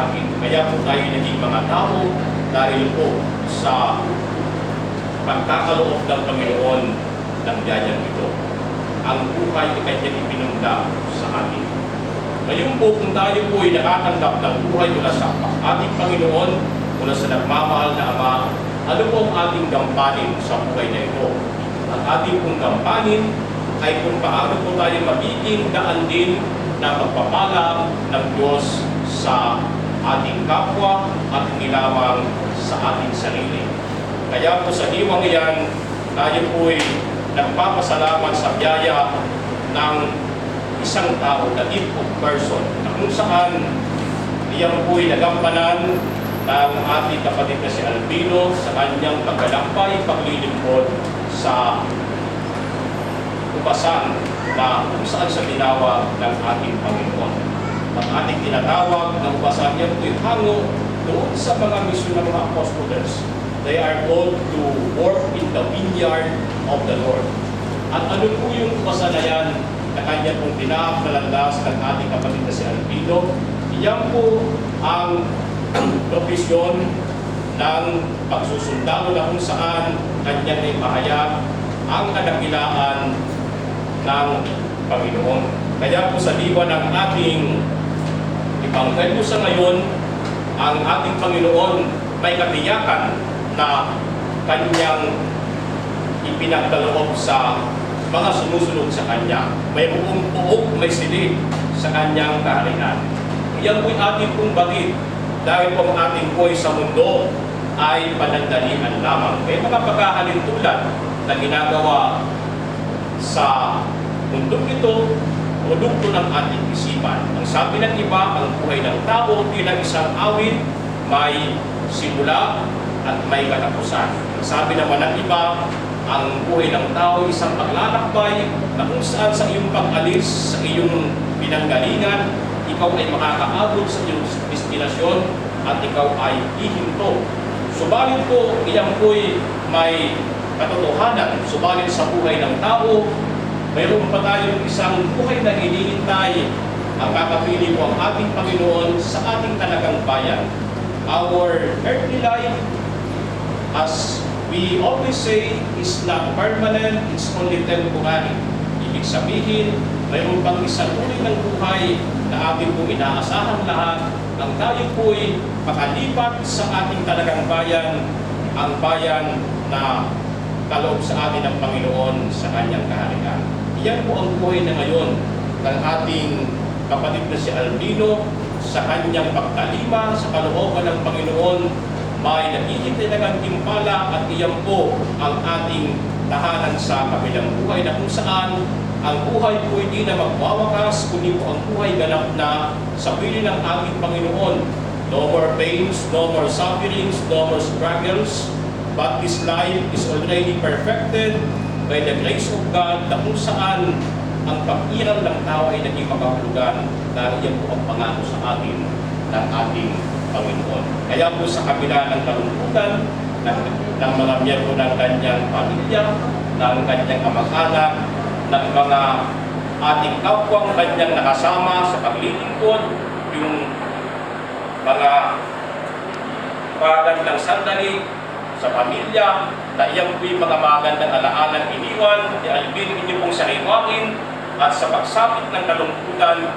atin. Kaya po tayo naging mga tao dahil po sa pagkakaloob ng Panginoon ng biyayang ito. Ang buhay ay kanyang ipinunda sa atin. Ngayon po, kung tayo po ay nakatanggap ng buhay mula sa ating Panginoon, mula sa nagmamahal na Ama, ano po ang ating gampanin sa buhay na ito? Ang ating pong gampanin ay kung paano po tayo magiging daan din na magpapala ng Diyos sa ating kapwa at hindi lamang sa ating sarili. Kaya po sa diwang iyan, tayo po ay nagpapasalamat sa biyaya ng isang tao, the gift of person, na kung saan iyan po ay nagampanan ng ating kapatid na si Albino sa kanyang pagkalampay, paglilingkod sa upasan na kung saan sa tinawag ng ating Panginoon. Ang ating tinatawag ng upasan niya po ay hango doon sa mga misyon ng mga apostles. They are called to work in the vineyard of the Lord. At ano po yung upasan na yan na kanya pong pinapalalas ng ating kapatid na si Albino? Iyan po ang propisyon ng pagsusundalo na kung saan kanyang ipahayag ang kadakilaan ng Panginoon. Kaya po sa diwa ng ating Ebanghelyo sa ngayon, ang ating Panginoon may katiyakan na kanyang ipinagkaloob sa mga sumusunod sa Kanya. May buong puok, may silid sa Kanyang kaharian. Iyan po'y ating pong batid dahil po ang ating buhay sa mundo ay panandalian lamang. May mga pagkahalintulad na ginagawa sa mundong ito, produkto ng ating isipan. Ang sabi ng iba, ang buhay ng tao bilang isang awit, may simula at may katapusan. Ang sabi naman ng iba, ang buhay ng tao isang paglalakbay na kung saan sa iyong pag-alis, sa iyong pinanggalingan, ikaw ay makakaabot sa iyong destinasyon at ikaw ay hihinto. Subalit po, iyan po'y may katotohanan. Subalit sa buhay ng tao, mayroon pa tayong isang buhay na hinihintay. Ang kakapili po ang ating Panginoon sa ating talagang bayan. Our earthly life, as we always say, is not permanent, it's only temporary. Ibig sabihin, mayroon pang isang uri ng buhay na ating pong inaasahan lahat nang tayo po'y makalipat sa ating talagang bayan, ang bayan na kaloob sa atin ng Panginoon sa kanyang kaharian. Iyan po ang buhay na ngayon ng ating kapatid na si Albino sa kanyang pagtalima sa kalooban ng Panginoon. May nakikita na gantimpala at iyan po ang ating tahanan sa kabilang buhay na kung saan ang buhay po hindi na magwawakas, kundi po ang buhay ganap na sa piling ng ating Panginoon. No more pains, no more sufferings, no more struggles, but this life is already perfected by the grace of God na kung saan ang pag-iral ng tao ay naging makahulugan dahil yan po ang pangako sa atin ng ating Panginoon. Kaya po sa kabila ng kalungkutan ng mga miyembro ng kanyang pamilya, ng kanyang kamag-anak, ng mga ating kapwang kanyang nakasama sa paglilingkod, yung mga magandang sandali sa pamilya, na iyang po'y mga magandang alaalang iniwan, ni Albino inyo pong sariwangin, at sa pagsapit ng kalungkutan,